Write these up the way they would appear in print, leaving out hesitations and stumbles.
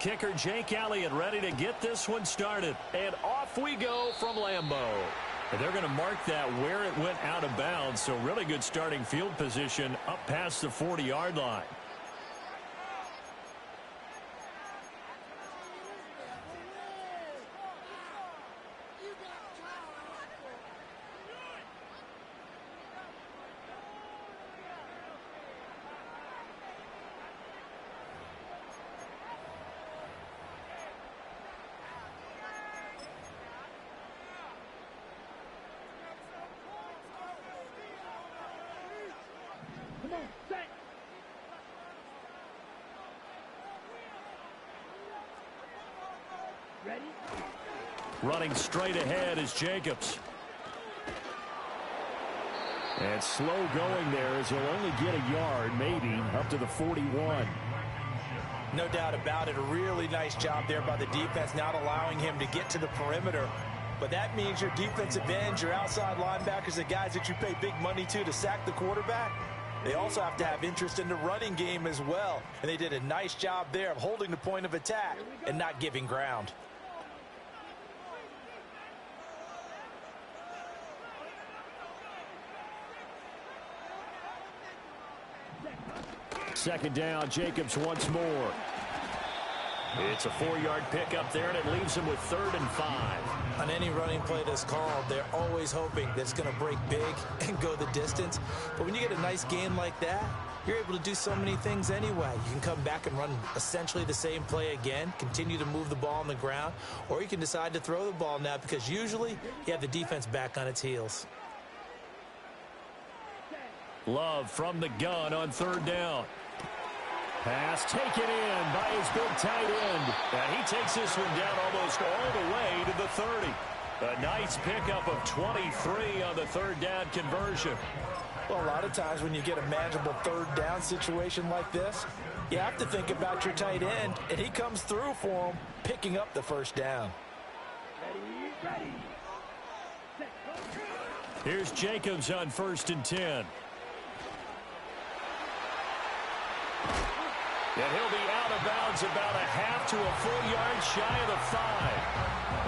kicker Jake Elliott ready to get this one started. And off we go from Lambeau. And they're going to mark that where it went out of bounds. So really good starting field position up past the 40-yard line. Running straight ahead is Jacobs. And slow going there as he'll only get a yard, maybe, up to the 41. No doubt about it. A really nice job there by the defense, not allowing him to get to the perimeter. But that means your defensive ends, your outside linebackers, the guys that you pay big money to sack the quarterback, they also have to have interest in the running game as well. And they did a nice job there of holding the point of attack and not giving ground. Second down, Jacobs once more. It's a 4-yard pickup there, and it leaves him with 3rd and 5. On any running play that's called, they're always hoping that it's going to break big and go the distance. But when you get a nice gain like that, you're able to do so many things anyway. You can come back and run essentially the same play again, continue to move the ball on the ground, or you can decide to throw the ball now because usually you have the defense back on its heels. Love from the gun on 3rd down. Pass taken in by his big tight end. And he takes this one down almost all the way to the 30. A nice pickup of 23 on the 3rd down conversion. Well, a lot of times when you get a manageable 3rd down situation like this, you have to think about your tight end, and he comes through for him, picking up the 1st down. Here's Jacobs on 1st and 10. And he'll be out of bounds about a half to a full yard shy of the 5.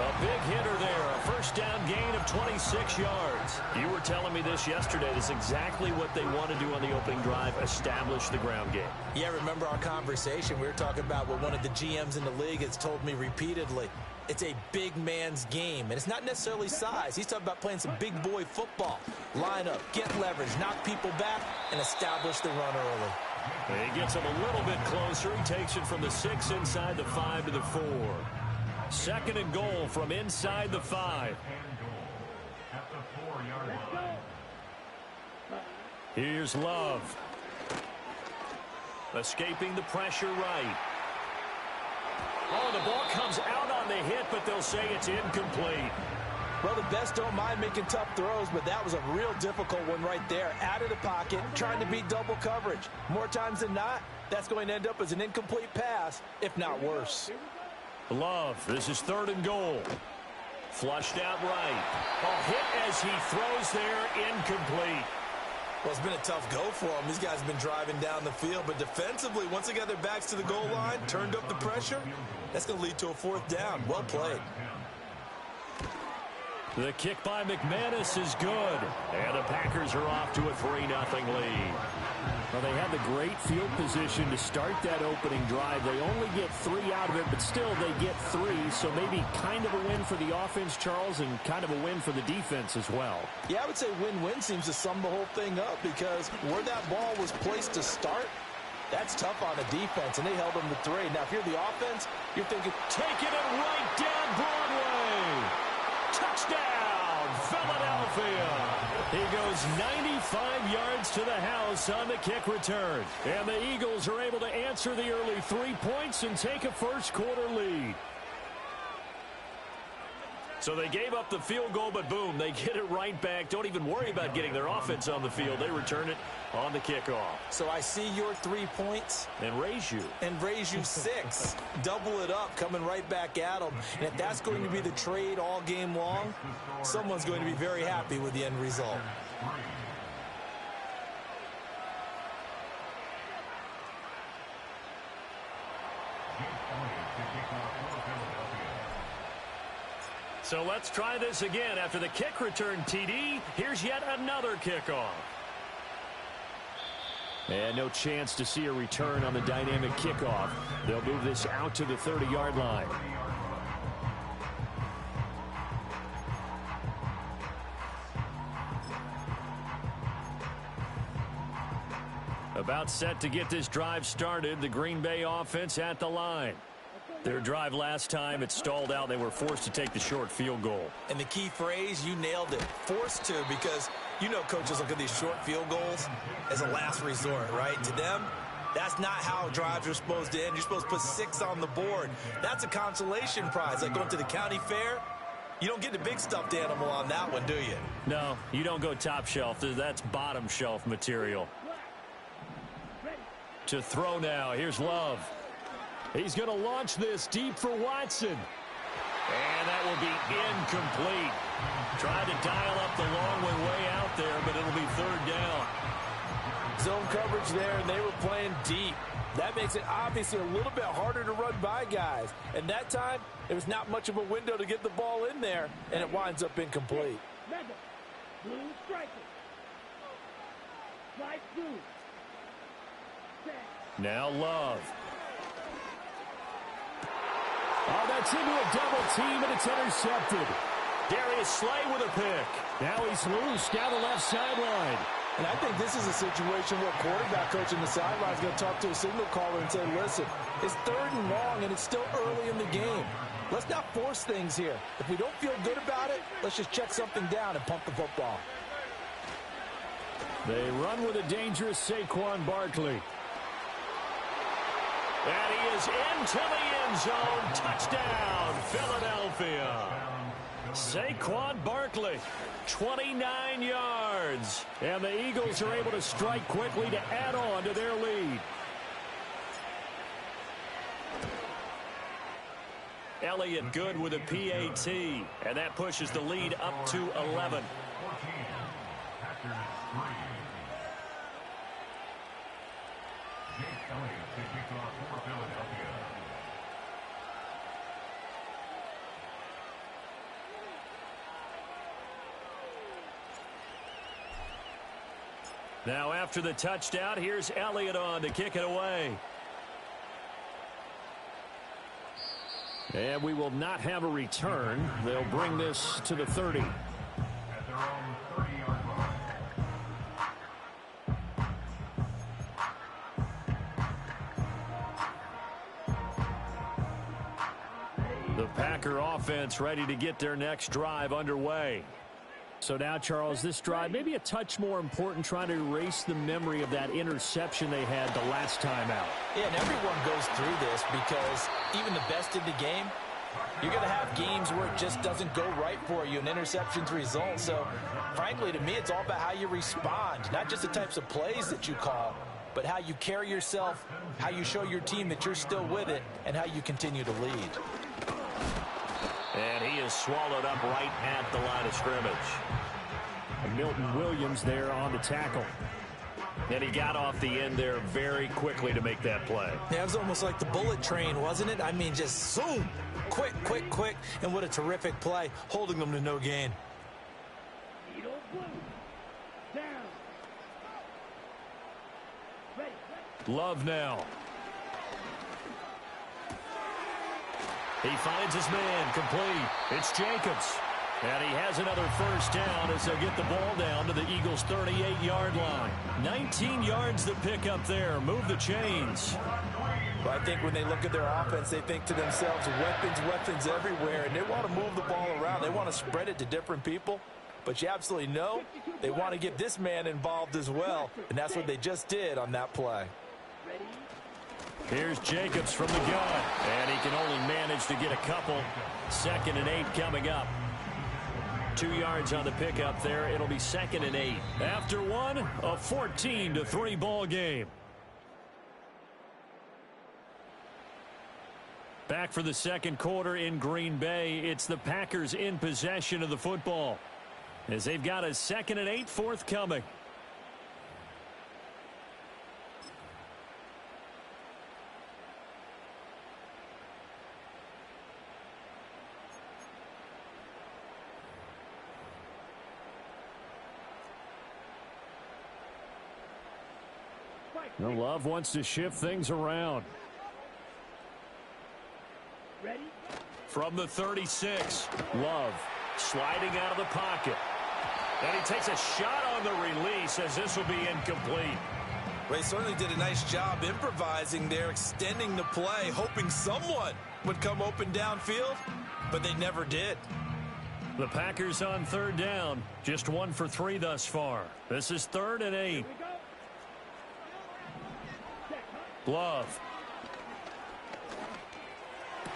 A big hitter there, a 1st down gain of 26 yards. You were telling me this yesterday. This is exactly what they want to do on the opening drive, establish the ground game. Yeah, remember our conversation. We were talking about what one of the GMs in the league has told me repeatedly. It's a big man's game, and it's not necessarily size. He's talking about playing some big boy football. Line up, get leverage, knock people back, and establish the run early. He gets him a little bit closer. He takes it from the 6 inside the 5 to the 4. 2nd and goal from inside the 5. Here's Love. Escaping the pressure right. Oh, the ball comes out on the hit, but they'll say it's incomplete. Well, the best don't mind making tough throws, but that was a real difficult one right there. Out of the pocket, trying to beat double coverage. More times than not, that's going to end up as an incomplete pass, if not worse. Love, this is 3rd and goal. Flushed out right. A hit as he throws there, incomplete. Well, it's been a tough go for him. These guys have been driving down the field, but defensively, once they got their backs to the goal line, turned up the pressure, that's going to lead to a 4th down. Well played. The kick by McManus is good. And the Packers are off to a 3-0 lead. Well, they had the great field position to start that opening drive. They only get 3 out of it, but still they get 3. So maybe kind of a win for the offense, Charles, and kind of a win for the defense as well. Yeah, I would say win-win seems to sum the whole thing up because where that ball was placed to start, that's tough on the defense, and they held them to 3. Now, if you're the offense, you're thinking, taking it right down Broadway. Touchdown, Philadelphia. He goes 95 yards to the house on the kick return. And the Eagles are able to answer the early 3 points and take a 1st quarter lead. So they gave up the field goal, but boom, they get it right back. Don't even worry about getting their offense on the field. They return it on the kickoff. So I see your 3 points. And raise you. And raise you 6. Double it up, coming right back at them. And if that's going to be the trade all game long, someone's going to be very happy with the end result. So let's try this again. After the kick return TD, here's yet another kickoff. And no chance to see a return on the dynamic kickoff. They'll move this out to the 30-yard line. About set to get this drive started. The Green Bay offense at the line. Their drive last time, it stalled out. They were forced to take the short field goal. And the key phrase, you nailed it. Forced to, because you know coaches look at these short field goals as a last resort, right? To them, that's not how drives are supposed to end. You're supposed to put 6 on the board. That's a consolation prize. Like going to the county fair, you don't get the big stuffed animal on that one, do you? No, you don't go top shelf. That's bottom shelf material. To throw now. Here's Love. He's going to launch this deep for Watson. And that will be incomplete. Tried to dial up the long way out there, but it'll be third down. Zone coverage there, and they were playing deep. That makes it obviously a little bit harder to run by guys. And that time, there was not much of a window to get the ball in there, and it winds up incomplete. Blue striker. Slide through. Now Love. Oh, that's into a double team, and it's intercepted. Darius Slay with a pick. Now he's loose down the left sideline. And I think this is a situation where quarterback coach in the sideline is going to talk to a signal caller and say, listen, it's 3rd and long, and it's still early in the game. Let's not force things here. If we don't feel good about it, let's just check something down and pump the football. They run with a dangerous Saquon Barkley. And he is into the end zone. Touchdown, Philadelphia. Saquon Barkley, 29 yards. And the Eagles are able to strike quickly to add on to their lead. Elliott good with a PAT. And that pushes the lead up to 11. Now after the touchdown, here's Elliott on to kick it away. And we will not have a return. They'll bring this to the 30. At their own 30-yard line. The Packer offense ready to get their next drive underway. So now, Charles, this drive maybe a touch more important, trying to erase the memory of that interception they had the last time out. Yeah, and everyone goes through this because even the best in the game, you're going to have games where it just doesn't go right for you and interceptions result. So, frankly, to me, it's all about how you respond, not just the types of plays that you call, but how you carry yourself, how you show your team that you're still with it, and how you continue to lead. And he is swallowed up right at the line of scrimmage. Milton Williams there on the tackle. And he got off the end there very quickly to make that play. Yeah, it was almost like the bullet train, wasn't it? I mean, just zoom, quick, quick, quick. And what a terrific play, holding them to no gain. Love now. He finds his man, complete. It's Jacobs. And he has another first down as they'll get the ball down to the Eagles' 38-yard line. 19 yards to pick up there. Move the chains. Well, I think when they look at their offense, they think to themselves, weapons, weapons everywhere, and they want to move the ball around. They want to spread it to different people. But you absolutely know they want to get this man involved as well, and that's what they just did on that play. Here's Jacobs from the gun, and he can only manage to get a couple. 2nd and 8 coming up. 2 yards on the pickup there. It'll be 2nd and 8. After one, a 14-3 ball game. Back for the second quarter in Green Bay. It's the Packers in possession of the football, as they've got a 2nd and 8 forthcoming. Now Love wants to shift things around. Ready? From the 36, Love sliding out of the pocket. And he takes a shot on the release as this will be incomplete. Well, he certainly did a nice job improvising there, extending the play, hoping someone would come open downfield, but they never did. The Packers on third down, just 1 for 3 thus far. This is 3rd and 8. Love.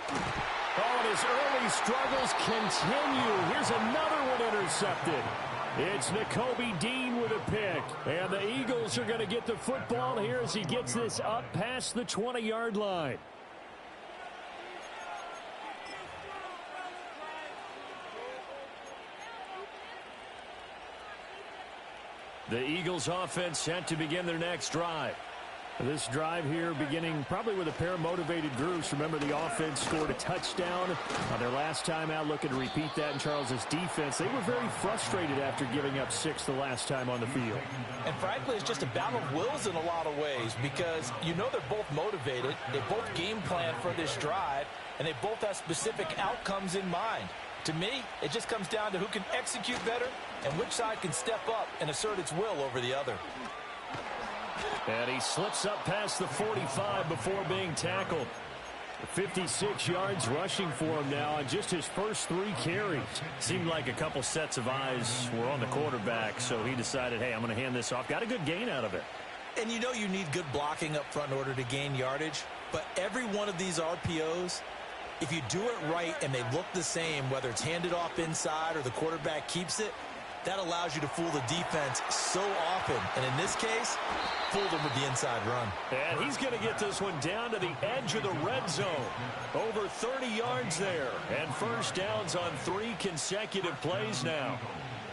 Oh, and his early struggles continue. Here's another one intercepted. It's Nakobe Dean with a pick. And the Eagles are going to get the football here as he gets this up past the 20-yard line. The Eagles offense set to begin their next drive. This drive here beginning probably with a pair of motivated groups. Remember, the offense scored a touchdown on their last time out, looking to repeat that in Charles's defense. They were very frustrated after giving up 6 the last time on the field. And frankly, it's just a battle of wills in a lot of ways because you know they're both motivated. They both game plan for this drive, and they both have specific outcomes in mind. To me, it just comes down to who can execute better and which side can step up and assert its will over the other. And he slips up past the 45 before being tackled. 56 yards rushing for him now on just his first 3 carries. Seemed like a couple sets of eyes were on the quarterback, so he decided, hey, I'm going to hand this off. Got a good gain out of it. And you know you need good blocking up front in order to gain yardage, but every one of these RPOs, if you do it right and they look the same, whether it's handed off inside or the quarterback keeps it, that allows you to fool the defense so often. And in this case, fool them with the inside run. And he's going to get this one down to the edge of the red zone. Over 30 yards there. And first downs on 3 consecutive plays now.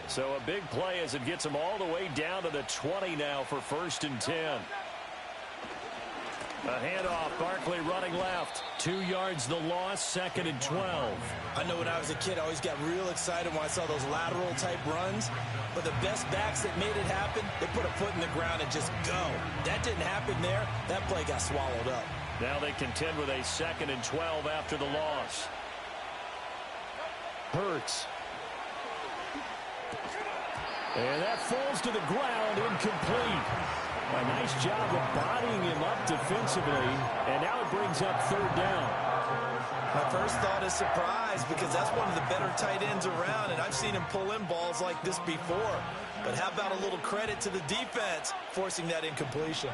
So a big play as it gets him all the way down to the 20 now for 1st and 10. A handoff, Barkley running left. 2 yards the loss, 2nd and 12. I know when I was a kid, I always got real excited when I saw those lateral type runs. But the best backs that made it happen, they put a foot in the ground and just go. That didn't happen there. That play got swallowed up. Now they contend with a 2nd and 12 after the loss. Hurts. And that falls to the ground, incomplete. A nice job of bodying him up defensively, and now it brings up 3rd down. My first thought is surprise because that's one of the better tight ends around, and I've seen him pull in balls like this before. But how about a little credit to the defense forcing that incompletion?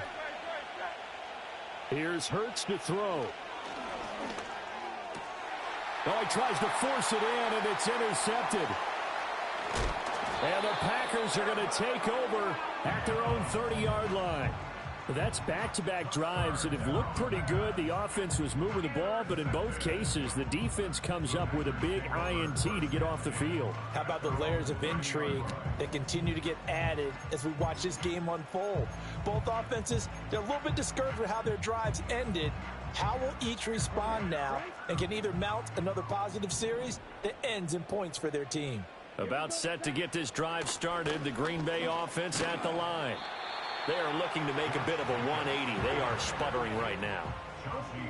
Here's Hurts to throw. Oh, he tries to force it in, and it's intercepted. And the Packers are going to take over at their own 30-yard line. That's back-to-back drives that have looked pretty good. The offense was moving the ball, but in both cases, the defense comes up with a big INT to get off the field. How about the layers of intrigue that continue to get added as we watch this game unfold? Both offenses, they're a little bit discouraged with how their drives ended. How will each respond now and can either mount another positive series that ends in points for their team? About set to get this drive started, the Green Bay offense at the line. They are looking to make a bit of a 180. They are sputtering right now.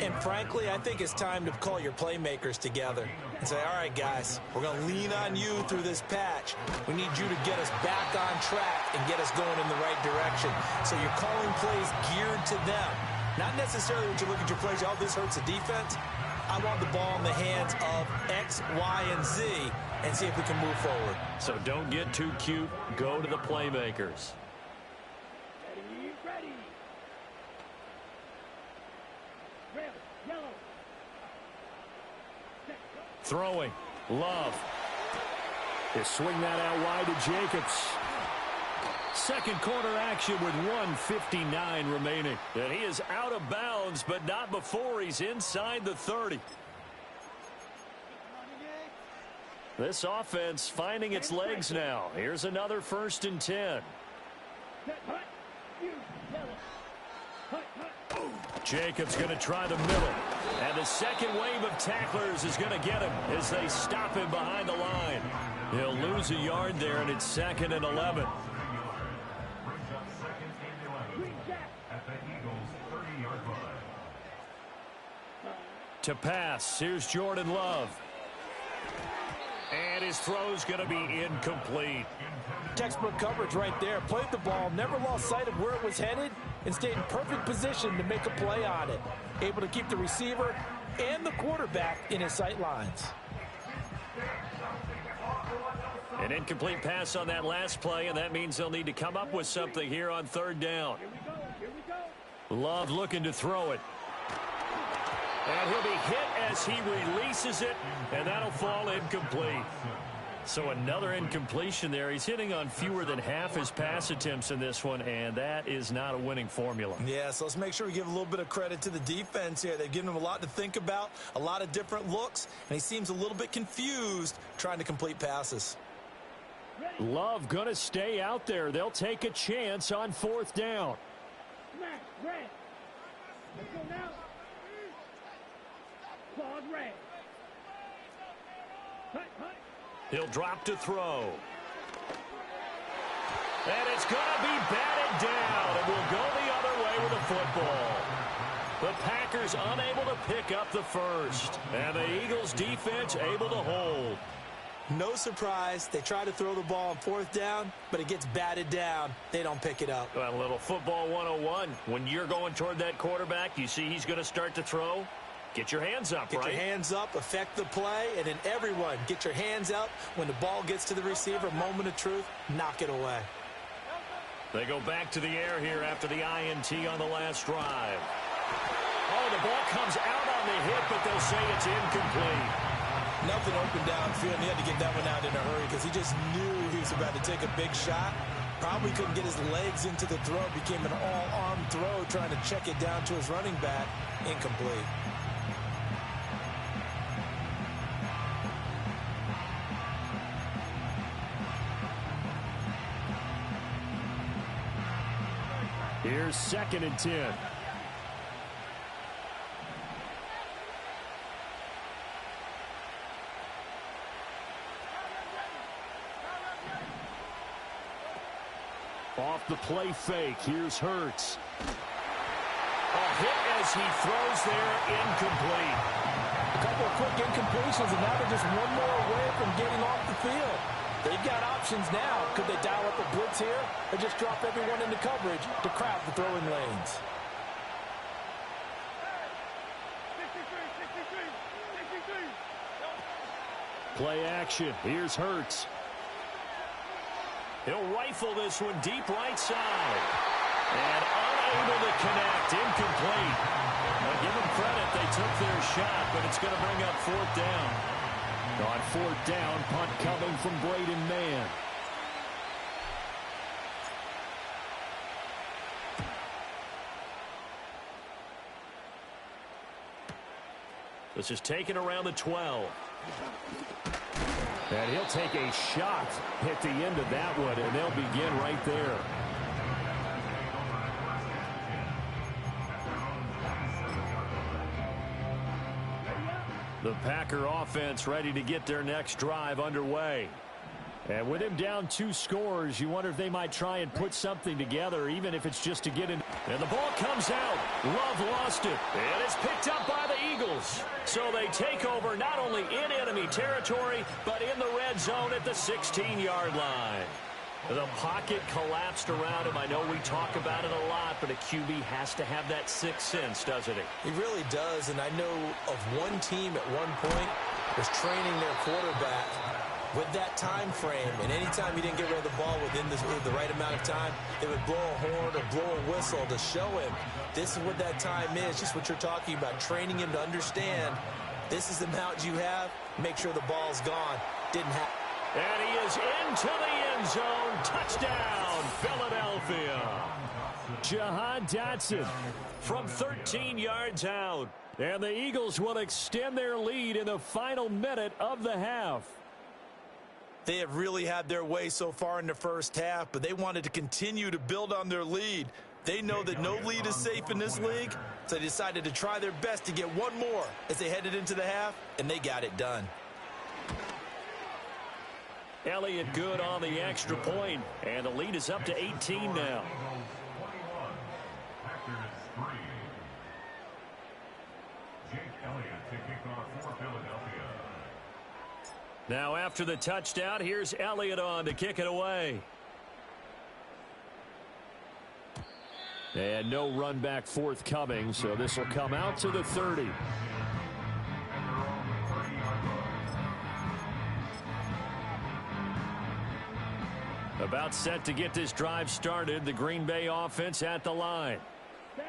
And frankly, I think it's time to call your playmakers together and say, all right, guys, we're going to lean on you through this patch. We need you to get us back on track and get us going in the right direction. So you're calling plays geared to them. Not necessarily when you look at your plays, oh, this hurts the defense. I want the ball in the hands of X, Y, and Z and see if we can move forward. So don't get too cute. Go to the playmakers. Ready. Red, yellow. Throwing. Love. They swing that out wide to Jacobs. Second quarter action with 1:59 remaining. And he is out of bounds, but not before he's inside the 30. This offense finding its legs now. Here's another 1st and 10. Jacobs going to try the middle. And the second wave of tacklers is going to get him as they stop him behind the line. He'll lose a yard there, and it's 2nd and 11. Brings up 2nd and 11 at the To pass, here's Jordan Love. And his throw's going to be incomplete. Textbook coverage right there. Played the ball, never lost sight of where it was headed, and stayed in perfect position to make a play on it. Able to keep the receiver and the quarterback in his sight lines. An incomplete pass on that last play, and that means they'll need to come up with something here on third down. Here we go. Love looking to throw it. And he'll be hit as he releases it, and that'll fall incomplete. So another incompletion there. He's hitting on fewer than half his pass attempts in this one, and that is not a winning formula. Yeah, so let's make sure we give a little bit of credit to the defense here. They've given him a lot to think about, a lot of different looks, and he seems a little bit confused trying to complete passes. Love going to stay out there. They'll take a chance on fourth down. Smash, red. Let's go now. Claude red. Hut, hut. He'll drop to throw. And it's going to be batted down. And will go the other way with the football. The Packers unable to pick up the first. And the Eagles defense able to hold. No surprise. They try to throw the ball on fourth down, but it gets batted down. They don't pick it up. A little football 101. When you're going toward that quarterback, you see he's going to start to throw. Get your hands up, Get right? your hands up, affect the play, and then everyone get your hands up. When the ball gets to the receiver, moment of truth, knock it away. They go back to the air here after the INT on the last drive. Oh, the ball comes out on the hit, but they'll say it's incomplete. Nothing open downfield, and he had to get that one out in a hurry because he just knew he was about to take a big shot. Probably couldn't get his legs into the throw. Became an all-arm throw, trying to check it down to his running back. Incomplete. Here's 2nd and 10. Off the play fake. Here's Hurts. A hit as he throws there, incomplete. A couple of quick incompletions, and now they're just one more away from getting off the field. They've got options now. Could they dial up a blitz here or just drop everyone into coverage to crowd the throwing lanes? 63. Play action. Here's Hurts. He'll rifle this one deep right side. And unable to connect. Incomplete. Now give them credit. They took their shot, but it's going to bring up fourth down. On fourth down, punt coming from Braden Mann. This is taken around the 12. And he'll take a shot at the end of that one, and they'll begin right there. The Packer offense ready to get their next drive underway. And with him down 2 scores, you wonder if they might try and put something together, even if it's just to get in. And the ball comes out. Love lost it. And it's picked up by the Eagles. So they take over not only in enemy territory, but in the red zone at the 16-yard line. The pocket collapsed around him. I know we talk about it a lot, but a QB has to have that sixth sense, doesn't he? He really does, and I know of one team at one point was training their quarterback with that time frame, and anytime he didn't get rid of the ball within the right amount of time, they would blow a horn or blow a whistle to show him this is what that time is, just what you're talking about, training him to understand this is the amount you have, make sure the ball's gone. Didn't happen. And he is into the end zone. Touchdown, Philadelphia. Jahan Dotson from 13 yards out. And the Eagles will extend their lead in the final minute of the half. They have really had their way so far in the first half, but they wanted to continue to build on their lead. They know that no lead is safe in this league, so they decided to try their best to get one more as they headed into the half, and they got it done. Elliott good on the extra point, and the lead is up to 18 now. Packers 3. Jake Elliott taking Now after the touchdown, here's Elliott on to kick it away. And no run back forthcoming, so this will come out to the 30. About set to get this drive started, the Green Bay offense at the line.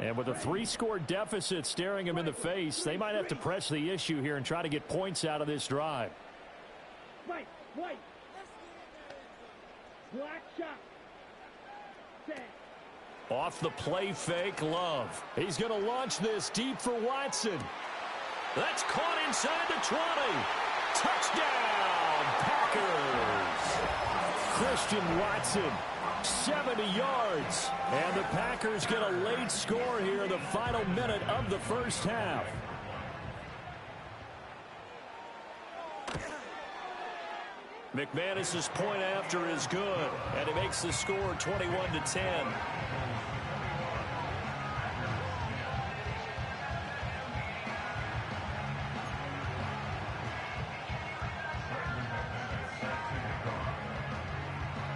And with a 3-score deficit staring them in the face, they might have to press the issue here and try to get points out of this drive. Right. Black shot. Set. Off the play fake, Love. He's going to launch this deep for Watson. That's caught inside the 20. Touchdown, Packers. Christian Watson, 70 yards. And the Packers get a late score here in the final minute of the first half. McManus's point after is good, and it makes the score 21-10.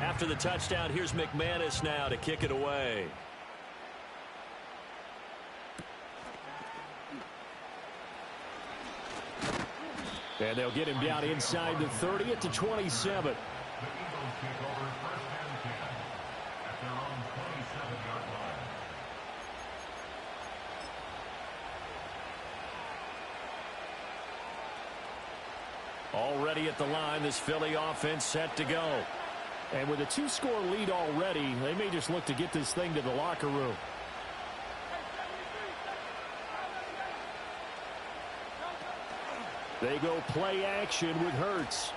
After the touchdown, here's McManus now to kick it away. And they'll get him down inside the 30 at the 27. Already at the line, this Philly offense set to go. And with a 2-score lead already, they may just look to get this thing to the locker room. They go play action with Hurts.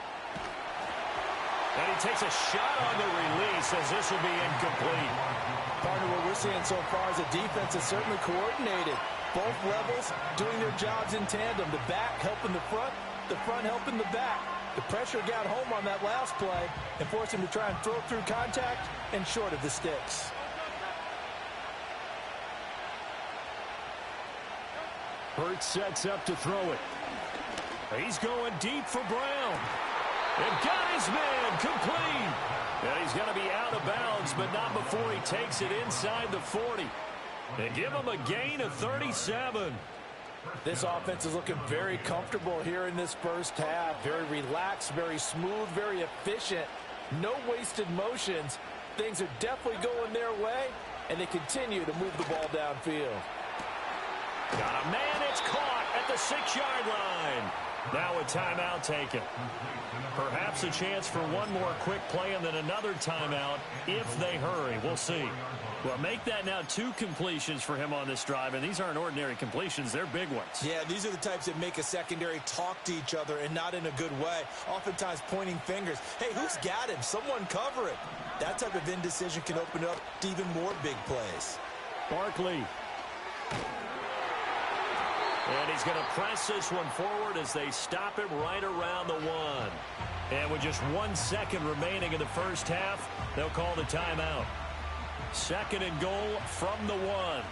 And he takes a shot on the release as this will be incomplete. Partner, what we're seeing so far is the defense is certainly coordinated. Both levels doing their jobs in tandem. The back helping the front helping the back. The pressure got home on that last play and forced him to try and throw through contact and short of the sticks. Hurts sets up to throw it. He's going deep for Brown. And got his man complete. And he's going to be out of bounds, but not before he takes it inside the 40. They give him a gain of 37. This offense is looking very comfortable here in this first half. Very relaxed, very smooth, very efficient. No wasted motions. Things are definitely going their way, and they continue to move the ball downfield. Got a man, it's caught at the 6-yard line. Now a timeout taken. Perhaps a chance for one more quick play and then another timeout if they hurry. We'll see. Well, make that now 2 completions for him on this drive, and these aren't ordinary completions. They're big ones. Yeah, these are the types that make a secondary talk to each other and not in a good way. Oftentimes pointing fingers. Hey, who's got him? Someone cover it. That type of indecision can open up to even more big plays. Barkley. And he's going to press this one forward as they stop him right around the 1. And with just 1 second remaining in the first half, they'll call the timeout. 2nd and goal from the 1.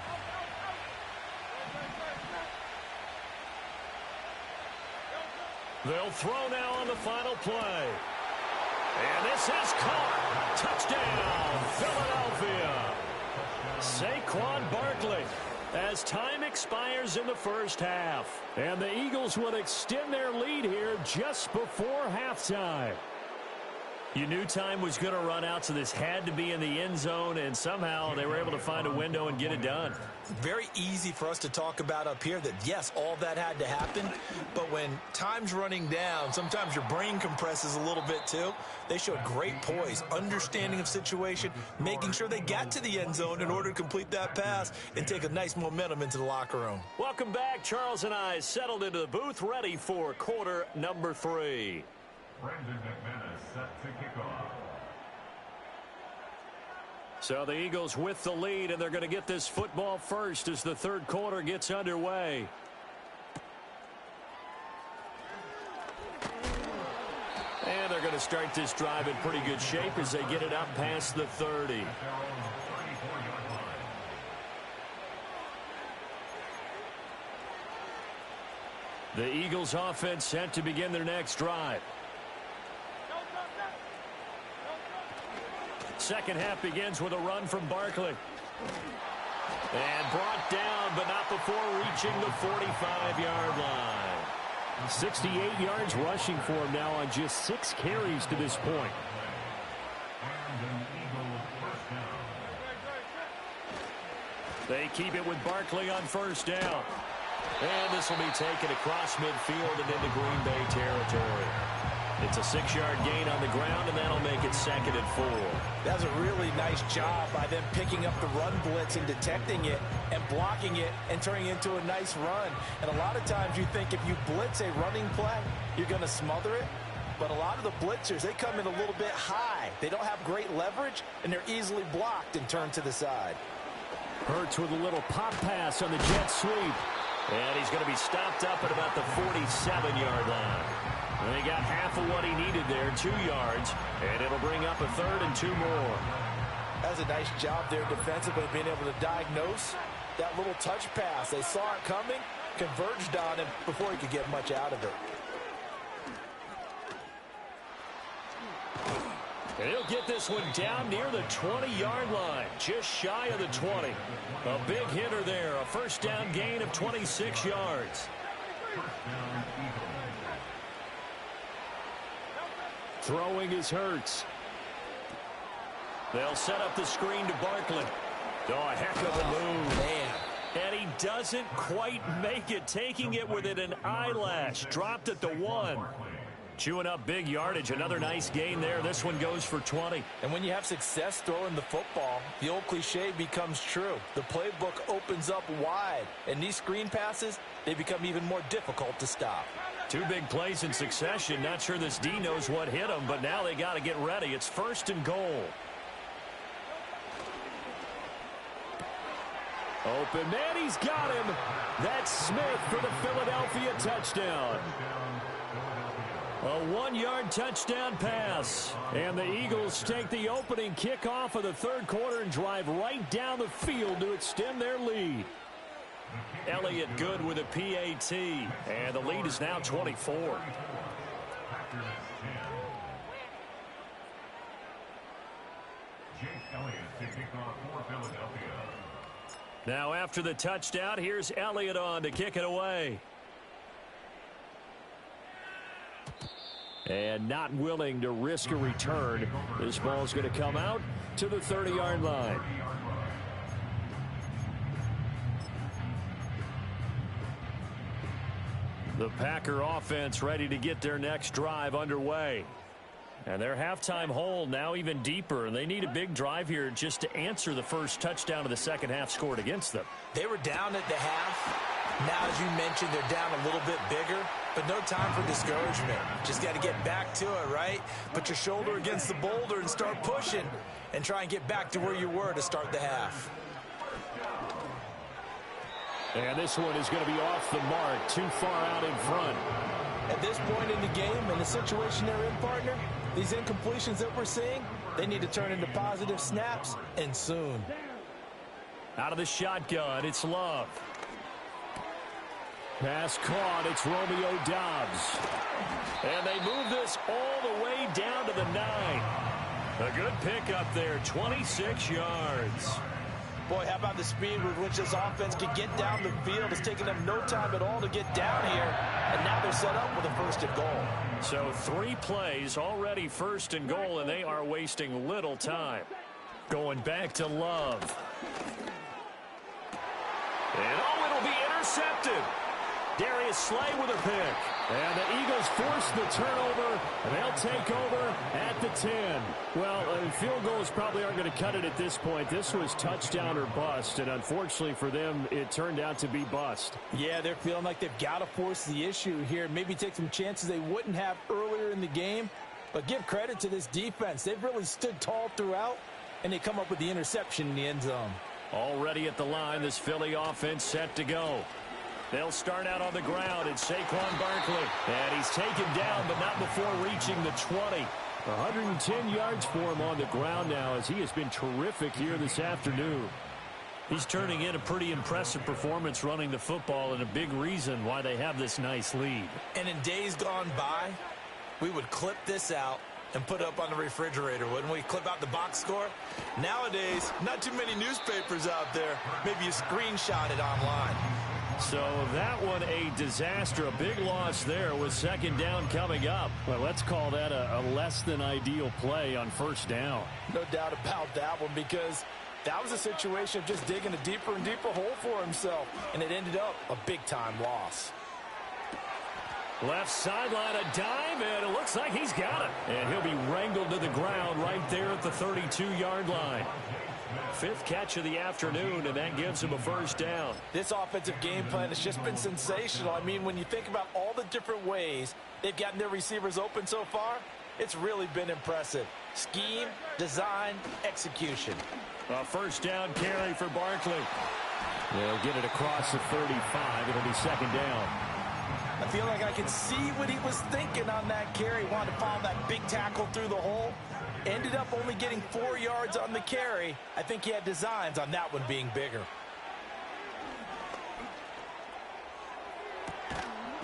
They'll throw now on the final play. And this is caught. Touchdown, Philadelphia. Saquon Barkley. As time expires in the first half. And the Eagles will extend their lead here just before halftime. You knew time was going to run out, so this had to be in the end zone, and somehow they were able to find a window and get it done. Very easy for us to talk about up here that, yes, all that had to happen, but when time's running down, sometimes your brain compresses a little bit too. They showed great poise, understanding of situation, making sure they got to the end zone in order to complete that pass and take a nice momentum into the locker room. Welcome back. Charles and I settled into the booth, ready for quarter number 3. Brandon McManus set to kick off. So the Eagles with the lead, and they're going to get this football first as the third quarter gets underway. And they're going to start this drive in pretty good shape as they get it up past the 30. The Eagles offense set to begin their next drive. Second half begins with a run from Barkley. And brought down, but not before reaching the 45-yard line. 68 yards rushing for him now on just 6 carries to this point. They keep it with Barkley on first down. And this will be taken across midfield and into Green Bay territory. It's a 6-yard gain on the ground, and that'll make it 2nd and 4. That was a really nice job by them picking up the run blitz and detecting it and blocking it and turning it into a nice run. And a lot of times you think if you blitz a running play, you're going to smother it. But a lot of the blitzers, they come in a little bit high. They don't have great leverage, and they're easily blocked and turned to the side. Hurts with a little pop pass on the jet sweep. And he's going to be stopped up at about the 47-yard line. And he got half of what he needed there, 2 yards. And it'll bring up a 3rd and 2 more. That was a nice job there defensively, being able to diagnose that little touch pass. They saw it coming, converged on him before he could get much out of it. And he'll get this one down near the 20-yard line, just shy of the 20. A big hitter there, a first down gain of 26 yards. Throwing is Hurts. They'll set up the screen to Barkley. Oh, a heck of a move. Man. And he doesn't quite make it, taking it within an eyelash. Dropped at the 1. Chewing up big yardage. Another nice gain there. This one goes for 20. And when you have success throwing the football, the old cliche becomes true. The playbook opens up wide. And these screen passes, they become even more difficult to stop. 2 big plays in succession. Not sure this D knows what hit him, but now they got to get ready. It's 1st and goal. Open man, he's got him. That's Smith for the Philadelphia touchdown. A 1-yard touchdown pass. And the Eagles take the opening kickoff of the 3rd quarter and drive right down the field to extend their lead. Elliott good with a PAT. And the lead is now 24. Jake Elliott to kick off for Philadelphia. Now after the touchdown, here's Elliott on to kick it away. And not willing to risk a return. This ball's going to come out to the 30-yard line. The Packer offense ready to get their next drive underway. And their halftime hole now even deeper. And they need a big drive here just to answer the first touchdown of the second half scored against them. They were down at the half. Now, as you mentioned, they're down a little bit bigger, but no time for discouragement. Just got to get back to it, right? Put your shoulder against the boulder and start pushing and try and get back to where you were to start the half. And this one is going to be off the mark, too far out in front. At this point in the game and the situation they're in, partner, these incompletions that we're seeing, they need to turn into positive snaps, and soon. Out of the shotgun, it's Love. Pass caught, it's Romeo Doubs. And they move this all the way down to the 9. A good pickup there, 26 yards. Boy, how about the speed with which this offense can get down the field? It's taken them no time at all to get down here, and now they're set up with a 1st and goal. So 3 plays, already 1st and goal, and they are wasting little time. Going back to Love. And oh, it'll be intercepted. Darius Slay with a pick. And the Eagles force the turnover, and they'll take over at the 10. Well, field goals probably aren't going to cut it at this point. This was touchdown or bust, and unfortunately for them, it turned out to be bust. Yeah, they're feeling like they've got to force the issue here. Maybe take some chances they wouldn't have earlier in the game. But give credit to this defense. They've really stood tall throughout, and they come up with the interception in the end zone. Already at the line, this Philly offense set to go. They'll start out on the ground. It's Saquon Barkley. And he's taken down, but not before reaching the 20. 110 yards for him on the ground now, as he has been terrific here this afternoon. He's turning in a pretty impressive performance running the football, and a big reason why they have this nice lead. And in days gone by, we would clip this out, and put it up on the refrigerator, wouldn't we? Clip out the box score. Nowadays, not too many newspapers out there. Maybe you screenshot it online. So that one a disaster. A big loss there with second down coming up. Well, let's call that a less than ideal play on first down. No doubt about that one, because that was a situation of just digging a deeper and deeper hole for himself, and it ended up a big-time loss. Left sideline, a dive, and it looks like he's got it. And he'll be wrangled to the ground right there at the 32-yard line. Fifth catch of the afternoon, and that gives him a first down. This offensive game plan has just been sensational. I mean, when you think about all the different ways they've gotten their receivers open so far, it's really been impressive. Scheme, design, execution. A first down carry for Barkley. They'll get it across the 35. It'll be second down. I feel like I can see what he was thinking on that carry. Wanted to follow that big tackle through the hole. Ended up only getting 4 yards on the carry. I think he had designs on that one being bigger.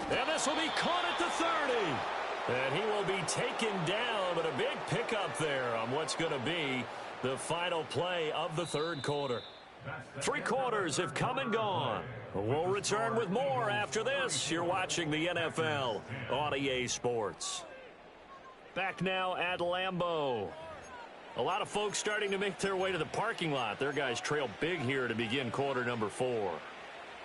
And this will be caught at the 30. And he will be taken down, but a big pickup there on what's going to be the final play of the third quarter. 3 quarters have come and gone. We'll return with more after this. You're watching the NFL on EA Sports. Back now at Lambeau. A lot of folks starting to make their way to the parking lot. Their guys trail big here to begin quarter number 4.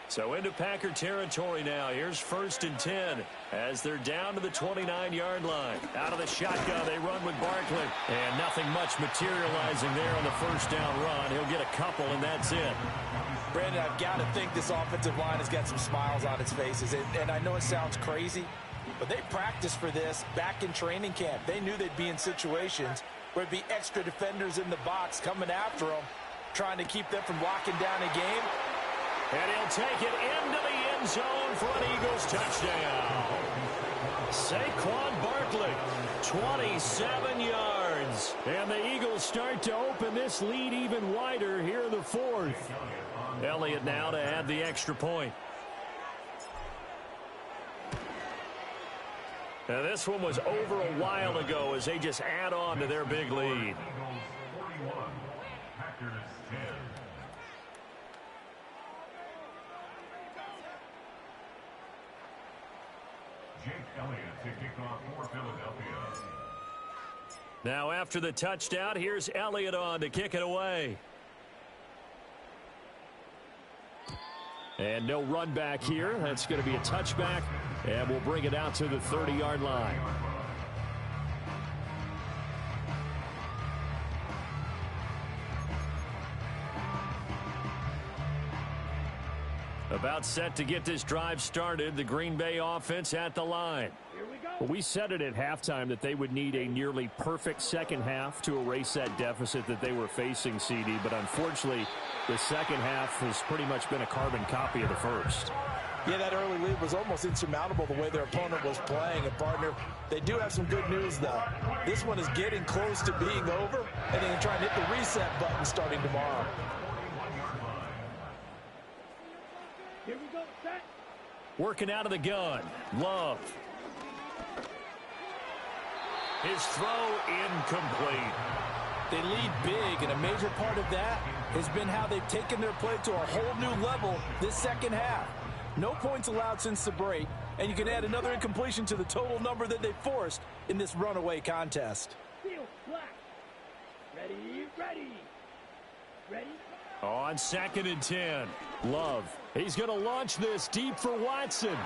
So into Packer territory now. Here's 1st and 10 as they're down to the 29-yard line. Out of the shotgun, they run with Barkley. And nothing much materializing there on the first down run. He'll get a couple, and that's it. Brandon, I've got to think this offensive line has got some smiles on its faces. And I know it sounds crazy, but they practiced for this back in training camp. They knew they'd be in situations where there'd be extra defenders in the box coming after them, trying to keep them from locking down a game. And he'll take it into the end zone for an Eagles touchdown. Saquon Barkley, 27 yards. And the Eagles start to open this lead even wider here in the 4th. Elliott now to add the extra point. Now this one was over a while ago as they just add on to their big lead. Now after the touchdown, here's Elliott on to kick it away. And no run back here. That's going to be a touchback, and we'll bring it out to the 30-yard line. About set to get this drive started, the Green Bay offense at the line. Here we go. Well, we said it at halftime that they would need a nearly perfect second half to erase that deficit that they were facing, CD. But unfortunately, the second half has pretty much been a carbon copy of the first. Yeah, that early lead was almost insurmountable the way their opponent was playing. And, partner, they do have some good news, though. This one is getting close to being over, and they can try and hit the reset button starting tomorrow. Here we go. Set. Working out of the gun. Love. His throw incomplete. They lead big, and a major part of that has been how they've taken their play to a whole new level this second half. No points allowed since the break, and you can add another incompletion to the total number that they forced in this runaway contest. Field black. Ready, ready. Ready. On 2nd and 10. Love. He's going to launch this deep for Watson.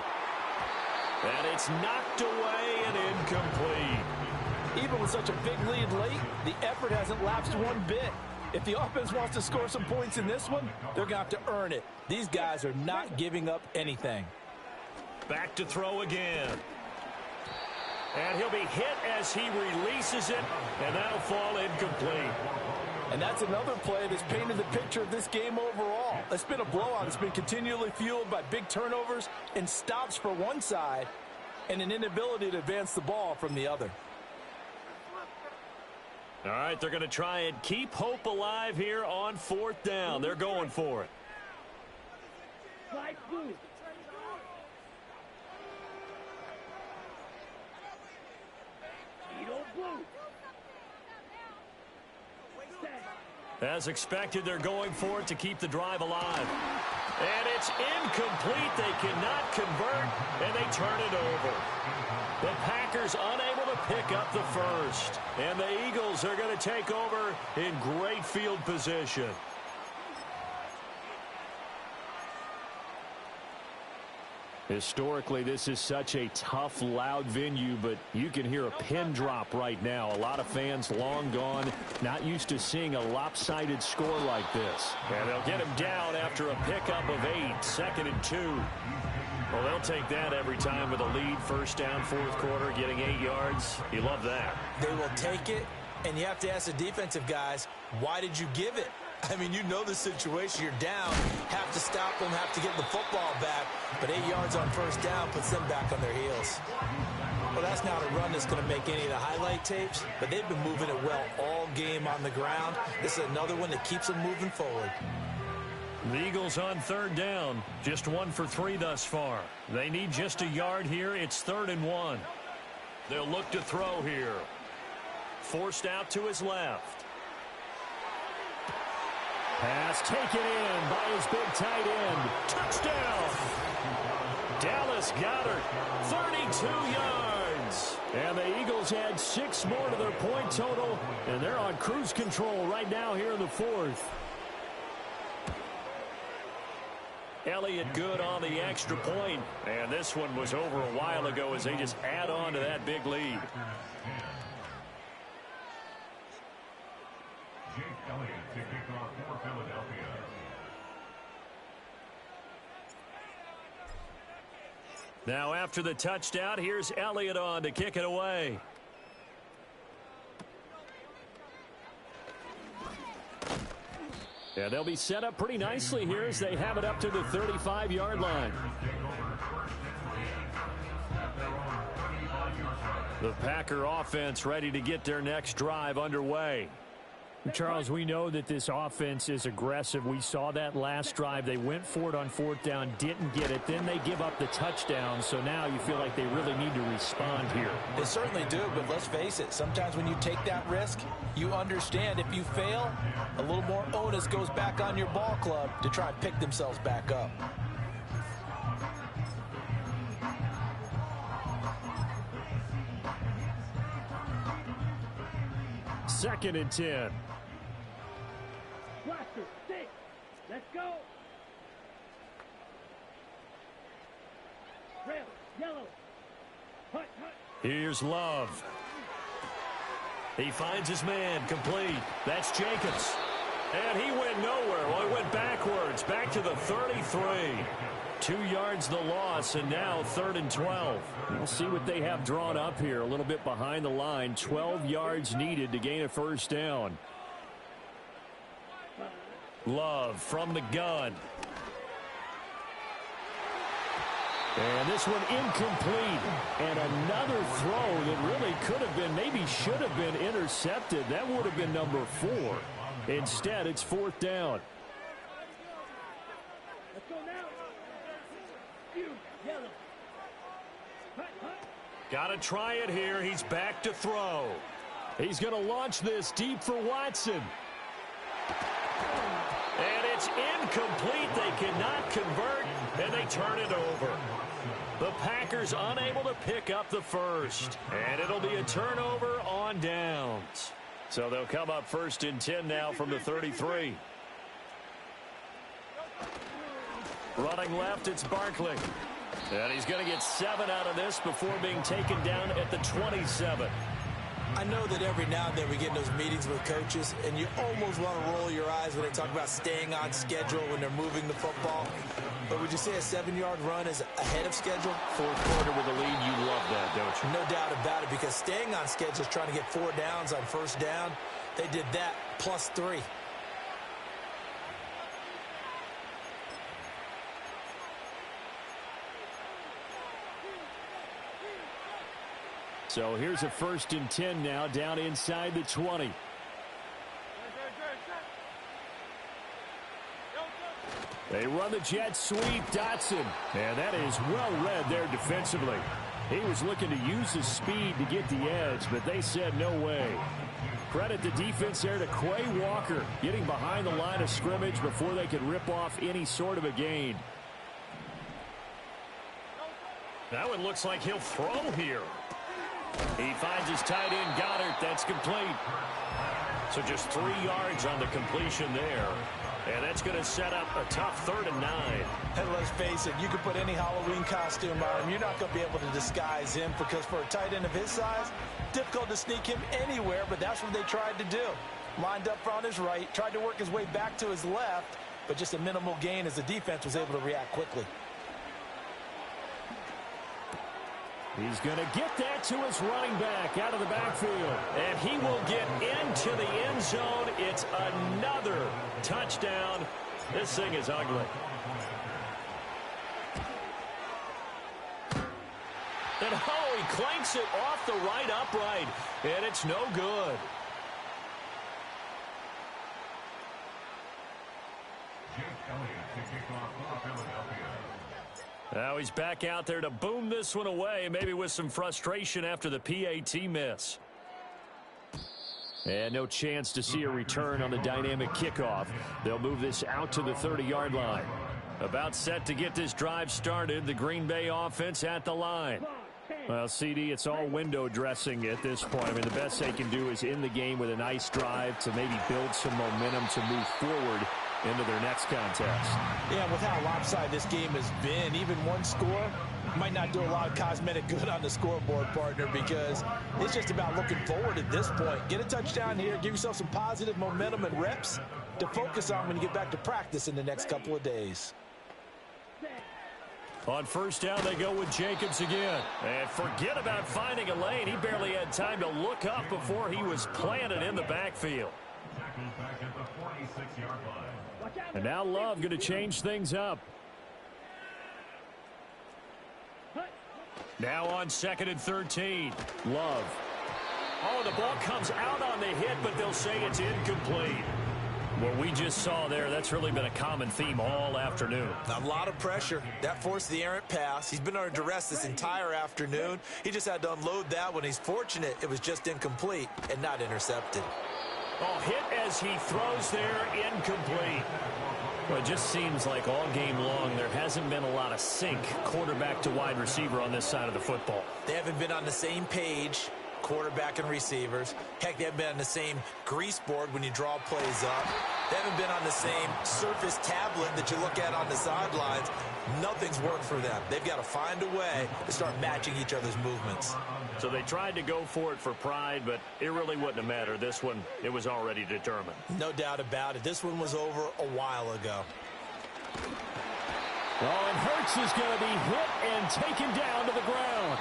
And it's knocked away and incomplete. Even with such a big lead late, the effort hasn't lapsed one bit. If the offense wants to score some points in this one, they're going to have to earn it. These guys are not giving up anything. Back to throw again. And he'll be hit as he releases it, and that'll fall incomplete. And that's another play that's painted the picture of this game overall. It's been a blowout. It's been continually fueled by big turnovers and stops for one side and an inability to advance the ball from the other. All right, they're going to try and keep hope alive here on 4th down. They're going for it. Slide blue. Cheeto blue. As expected, they're going for it to keep the drive alive. And it's incomplete. They cannot convert, and they turn it over. The Packers unable to pick up the first. And the Eagles are going to take over in great field position. Historically, this is such a tough, loud venue, but you can hear a pin drop right now. A lot of fans long gone, not used to seeing a lopsided score like this. And they'll get him down after a pickup of 8, 2nd and 2. Well, they'll take that every time with a lead, first down, fourth quarter, getting 8 yards. You love that. They will take it, and you have to ask the defensive guys, why did you give it? I mean, you know the situation. You're down, have to stop them, have to get the football back. But 8 yards on first down puts them back on their heels. Well, that's not a run that's going to make any of the highlight tapes, but they've been moving it well all game on the ground. This is another one that keeps them moving forward. The Eagles on 3rd down, just 1 for 3 thus far. They need just a yard here. It's 3rd and 1. They'll look to throw here. Forced out to his left. Pass taken in by his big tight end. Touchdown! Dallas Goedert, 32 yards. And the Eagles add 6 more to their point total, and they're on cruise control right now here in the 4th. Elliott good on the extra point, and this one was over a while ago as they just add on to that big lead. Jake Elliott to kick off for Philadelphia. Now after the touchdown, here's Elliott on to kick it away. Yeah, they'll be set up pretty nicely here as they have it up to the 35-yard line. The Packer offense ready to get their next drive underway. Charles, we know that this offense is aggressive. We saw that last drive. They went for it on 4th down, didn't get it. Then they give up the touchdown. So now you feel like they really need to respond here. They certainly do, but let's face it. Sometimes when you take that risk, you understand if you fail, a little more onus goes back on your ball club to try and pick themselves back up. Second and 10. Blaster, stick. Let's go. Red, yellow. Hut, hut. Here's Love. He finds his man, complete. That's Jacobs. And he went nowhere. Well, he went backwards, back to the 33. 2 yards the loss, and now 3rd and 12. We'll see what they have drawn up here. A little bit behind the line. 12 yards needed to gain a first down. Love from the gun. And this one incomplete. And another throw that really could have been, maybe should have been intercepted. That would have been number 4. Instead, it's 4th down. Let's go now. Yellow. Hut, hut. Got to try it here. He's back to throw. He's going to launch this deep for Watson. And it's incomplete. They cannot convert, and they turn it over. The Packers unable to pick up the first, and it'll be a turnover on downs. So they'll come up 1st and 10 now from the 33. Running left, it's Barkley. And he's going to get 7 out of this before being taken down at the 27. I know that every now and then we get in those meetings with coaches, and you almost want to roll your eyes when they talk about staying on schedule when they're moving the football. But would you say a 7-yard run is ahead of schedule? Fourth quarter with a lead, you love that, don't you? No doubt about it, because staying on schedule is trying to get 4 downs on first down. They did that plus 3. So here's a 1st and 10 now down inside the 20. They run the jet sweep, Dotson. And that is well read there defensively. He was looking to use his speed to get the edge, but they said no way. Credit the defense there to Quay Walker, getting behind the line of scrimmage before they could rip off any sort of a gain. Now it looks like he'll throw here. He finds his tight end, Goddard. That's complete. So just 3 yards on the completion there. And that's going to set up a tough 3rd and 9. And let's face it, you can put any Halloween costume on him. You're not going to be able to disguise him because for a tight end of his size, difficult to sneak him anywhere, but that's what they tried to do. Lined up on his right, tried to work his way back to his left, but just a minimal gain as the defense was able to react quickly. He's going to get that to his running back out of the backfield. And he will get into the end zone. It's another touchdown. This thing is ugly. And oh, he clanks it off the right upright. And it's no good. Jake Elliott to kick off for Philadelphia. Now he's back out there to boom this one away, maybe with some frustration after the PAT miss. And no chance to see a return on the dynamic kickoff. They'll move this out to the 30-yard line. About set to get this drive started, the Green Bay offense at the line. Well, CD, it's all window dressing at this point. I mean, the best they can do is in the game with a nice drive to maybe build some momentum to move forward into their next contest. Yeah, with how lopsided this game has been, even one score might not do a lot of cosmetic good on the scoreboard, partner, because it's just about looking forward at this point. Get a touchdown here, give yourself some positive momentum and reps to focus on when you get back to practice in the next couple of days. On first down, they go with Jacobs again. And forget about finding a lane. He barely had time to look up before he was planted in the backfield. Tackled back at the 46-yard line. And now Love going to change things up. Now on 2nd and 13. Love. Oh, the ball comes out on the hit, but they'll say it's incomplete. What we just saw there, that's really been a common theme all afternoon. A lot of pressure. That forced the errant pass. He's been under duress this entire afternoon. He just had to unload that one. He's fortunate it was just incomplete and not intercepted. Oh, hit as he throws there, incomplete. Well, it just seems like all game long there hasn't been a lot of sync quarterback to wide receiver on this side of the football. They haven't been on the same page, quarterback and receivers. Heck, they haven't been on the same grease board when you draw plays up. They haven't been on the same surface tablet that you look at on the sidelines. Nothing's worked for them. They've got to find a way to start matching each other's movements. So they tried to go for it for pride, but it really wouldn't have mattered. This one, it was already determined. No doubt about it. This one was over a while ago. Oh, and Hurts is going to be hit and taken down to the ground.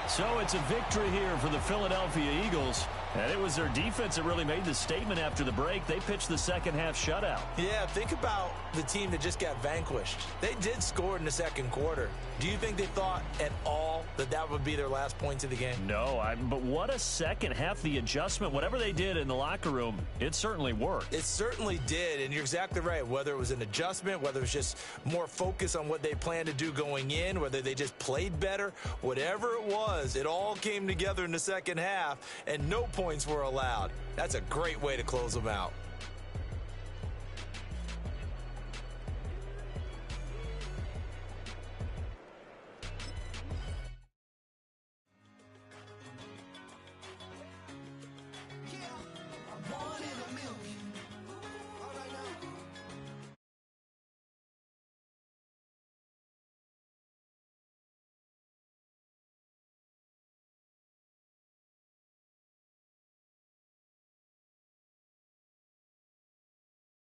So it's a victory here for the Philadelphia Eagles. And it was their defense that really made the statement after the break. They pitched the second half shutout. Yeah, think about the team that just got vanquished. They did score in the second quarter. Do you think they thought at all that that would be their last points of the game? No, but what a second half. The adjustment, whatever they did in the locker room, it certainly worked. It certainly did, and you're exactly right. Whether it was an adjustment, whether it was just more focus on what they planned to do going in, whether they just played better, whatever it was, it all came together in the second half, and no points were allowed. That's a great way to close them out.